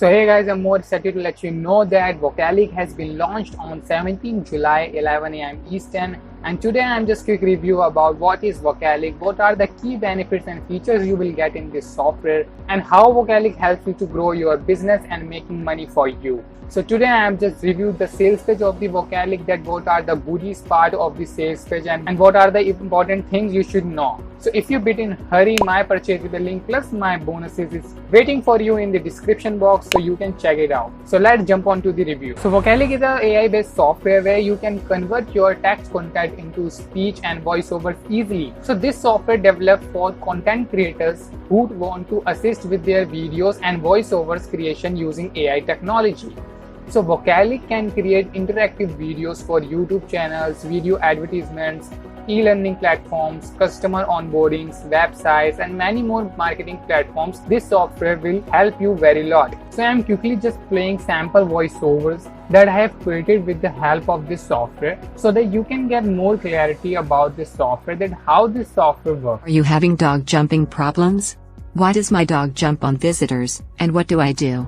So hey guys, I'm more excited to let you know that Vocalic has been launched on 17 July 11 AM Eastern, and today I'm just quick review about what is Vocalic, what are the key benefits and features you will get in this software, and how Vocalic helps you to grow your business and making money for you. So today I am just reviewed the sales page of the Vocalic, that what are the goodies part of the sales page and what are the important things you should know. So if you bit in hurry, my purchase with the link plus my bonuses is waiting for you in the description box, so you can check it out. So let's jump on to the review. So Vocalic is an AI based software where you can convert your text content into speech and voiceovers easily. So this software developed for content creators who want to assist with their videos and voiceovers creation using AI technology. So Vocalic can create interactive videos for YouTube channels, video advertisements, e-learning platforms, customer onboardings, websites, and many more marketing platforms. This software will help you very lot. So I'm quickly just playing sample voiceovers that I have created with the help of this software, so that you can get more clarity about this software, that how this software works. Are you having dog jumping problems? Why does my dog jump on visitors, and what do I do?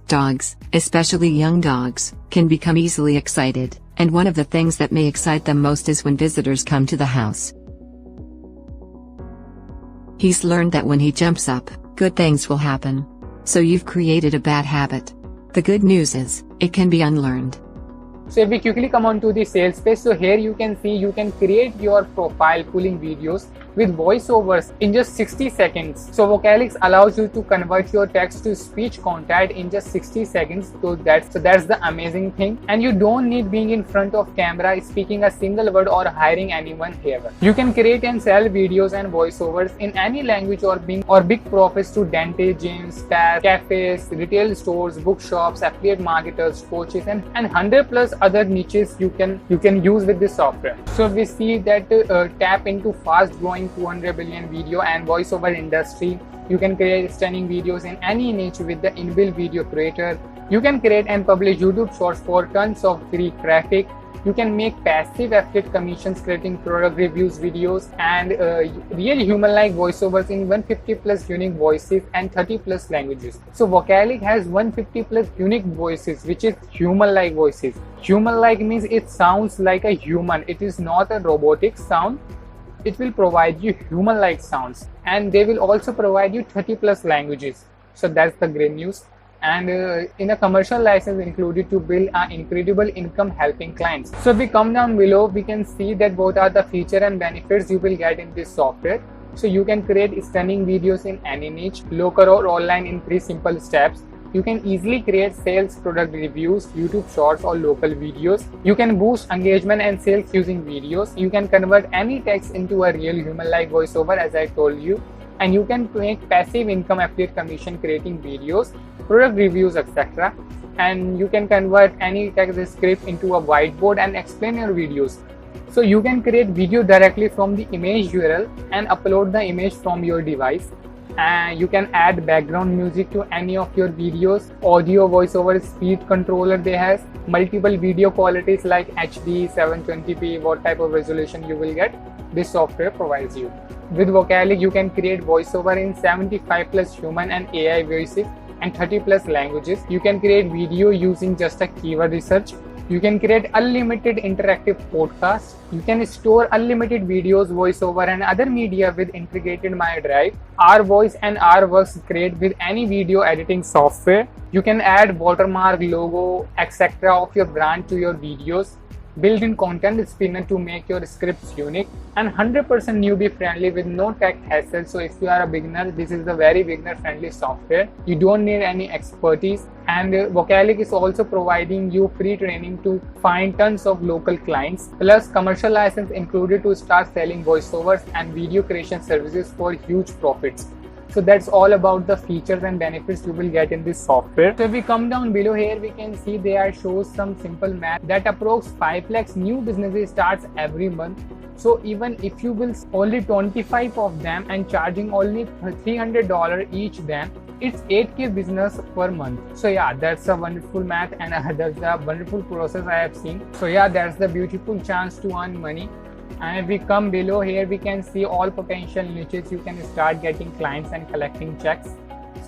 Dogs, especially young dogs, can become easily excited, and one of the things that may excite them most is when visitors come to the house. He's learned that when he jumps up, good things will happen. So you've created a bad habit. The good news is, it can be unlearned. So if we quickly come on to the sales page, so here you can see you can create your profile pulling videos with voiceovers in just 60 seconds. So Vocalic allows you to convert your text to speech content in just 60 seconds. So that's the amazing thing. And you don't need being in front of camera, speaking a single word or hiring anyone here. You can create and sell videos and voiceovers in any language or big profits to dentists, gyms, spas, cafes, retail stores, bookshops, affiliate marketers, coaches, and 100 plus other niches you can use with this software. So we see that tap into fast growing 200 billion video and voiceover industry. You can create stunning videos in any niche with the inbuilt video creator. You can create and publish YouTube shorts for tons of free traffic. You can make passive affiliate commissions creating product reviews videos and real human-like voiceovers in 150 plus unique voices and 30 plus languages. So Vocalic has 150 plus unique voices, which is human-like voices. Human-like means it sounds like a human. It is not a robotic sound. It will provide you human-like sounds, and they will also provide you 30 plus languages. So that's the great news. And in a commercial license included to build an incredible income helping clients. So if we come down below, we can see that both are the feature and benefits you will get in this software. So you can create stunning videos in any niche, local or online, in 3 simple steps. You can easily create sales, product reviews, YouTube shorts or local videos. You can boost engagement and sales using videos. You can convert any text into a real human-like voiceover, as I told you. And you can make passive income affiliate commission creating videos, product reviews, etc. And you can convert any text script into a whiteboard and explain your videos. So you can create video directly from the image URL and upload the image from your device. And you can add background music to any of your videos, audio voiceover speed controller. They have multiple video qualities like HD, 720p, what type of resolution you will get. This software provides you. With Vocalic, you can create voiceover in 75 plus human and AI voices and 30 plus languages. You can create video using just a keyword research. You can create unlimited interactive podcasts. You can store unlimited videos, voiceover, and other media with integrated My Drive. Our Voice and Our Works create with any video editing software. You can add watermark, logo, etc. of your brand to your videos. Built-in content spinner to make your scripts unique, and 100% newbie friendly with no tech hassle. So if you are a beginner, this is the very beginner friendly software. You don't need any expertise, and Vocalic is also providing you free training to find tons of local clients, plus commercial license included to start selling voiceovers and video creation services for huge profits. So that's all about the features and benefits you will get in this software. So if we come down below here, we can see there shows some simple math that approx 5 lakhs new businesses starts every month. So even if you will only 25 of them and charging only $300 each, then it's 8k business per month. So yeah, that's a wonderful math, and that's a wonderful process I have seen. So yeah, that's the beautiful chance to earn money. And if we come below here, we can see all potential niches you can start getting clients and collecting checks.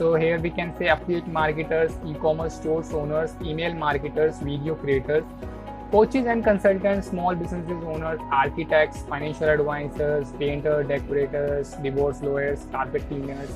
So here we can say affiliate marketers, e-commerce stores owners, email marketers, video creators, coaches and consultants, small businesses owners, architects, financial advisors, painters, decorators, divorce lawyers, carpet cleaners,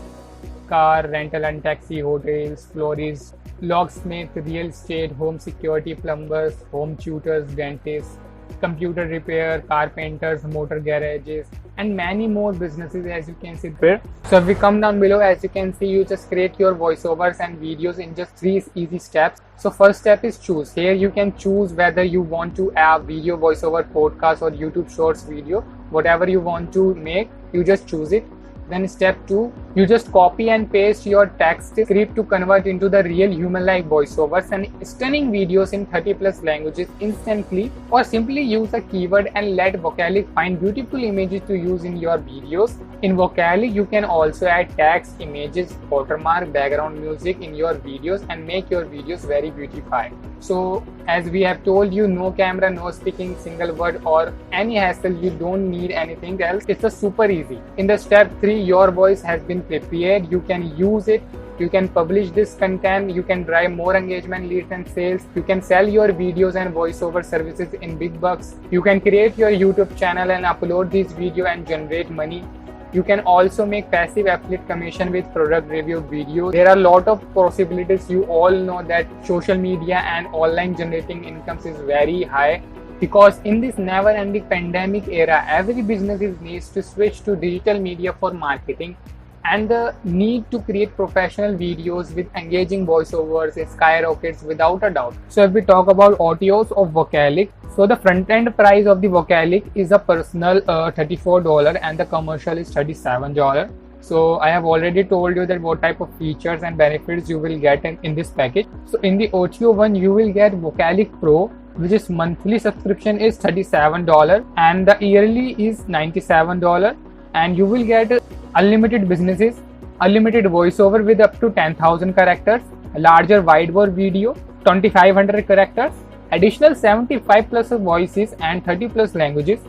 car rental and taxi, hotels, florists, locksmith, real estate, home security, plumbers, home tutors, dentists, computer repair, carpenters, motor garages, and many more businesses, as you can see there. So if we come down below, as you can see, you just create your voiceovers and videos in just 3 easy steps. So first step is choose. Here you can choose whether you want to have video voiceover, podcast or YouTube shorts video, whatever you want to make, you just choose it. Then step 2, you just copy and paste your text script to convert into the real human-like voiceovers and stunning videos in 30+ languages instantly, or simply use a keyword and let Vocalic find beautiful images to use in your videos. In Vocalic, you can also add text, images, watermark, background music in your videos and make your videos very beautified. So as we have told you, no camera, no speaking single word or any hassle, you don't need anything else. It's a super easy. In the step 3, your voice has been prepared. You can use it. You can publish this content. You can drive more engagement, leads and sales. You can sell your videos and voiceover services in big bucks. You can create your YouTube channel and upload this video and generate money. You can also make passive affiliate commission with product review videos. There are a lot of possibilities. You all know that social media and online generating incomes is very high, because in this never-ending pandemic era, every business needs to switch to digital media for marketing, and the need to create professional videos with engaging voiceovers skyrockets without a doubt. So if we talk about audios of Vocalic, so the front-end price of the Vocalic is a personal $34 and the commercial is $37. So I have already told you that what type of features and benefits you will get in this package. So in the audio one, you will get Vocalic Pro, which is monthly subscription is $37 and the yearly is $97, and you will get unlimited businesses, unlimited voiceover with up to 10,000 characters, a larger widebore video, 2,500 characters, additional 75+ voices and 30+ languages,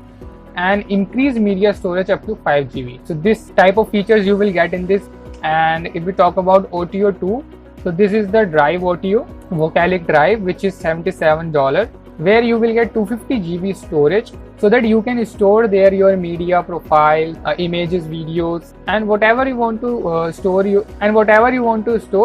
and increased media storage up to 5 GB. So this type of features you will get in this. And if we talk about audio 2, so this is the Drive audio, Vocalic Drive, which is $77, where you will get 250 GB storage, so that you can store there your media profile, images, videos, and whatever you want to store,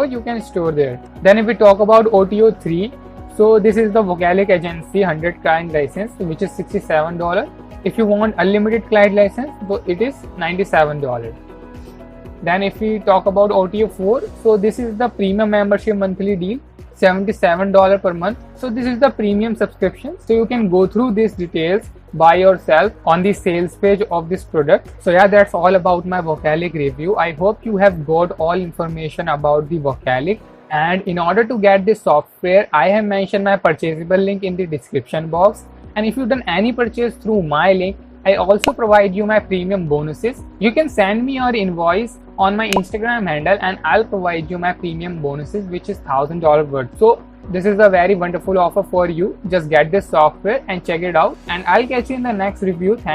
you can store there. Then if we talk about audio 3, so this is the Vocalic Agency 100 client license, which is $67. If you want unlimited client license, so it is $97. Then if we talk about audio 4, so this is the premium membership monthly deal, $77 per month. So this is the premium subscription, so you can go through these details by yourself on the sales page of this product. So yeah, that's all about my Vocalic review. I hope you have got all information about the Vocalic. And in order to get this software, I have mentioned my purchasable link in the description box. And if you've done any purchase through my link, I also provide you my premium bonuses. You can send me your invoice on my Instagram handle and I'll provide you my premium bonuses, which is $1,000 worth. So this is a very wonderful offer for you. Just get this software and check it out, and I'll catch you in the next review. Thanks.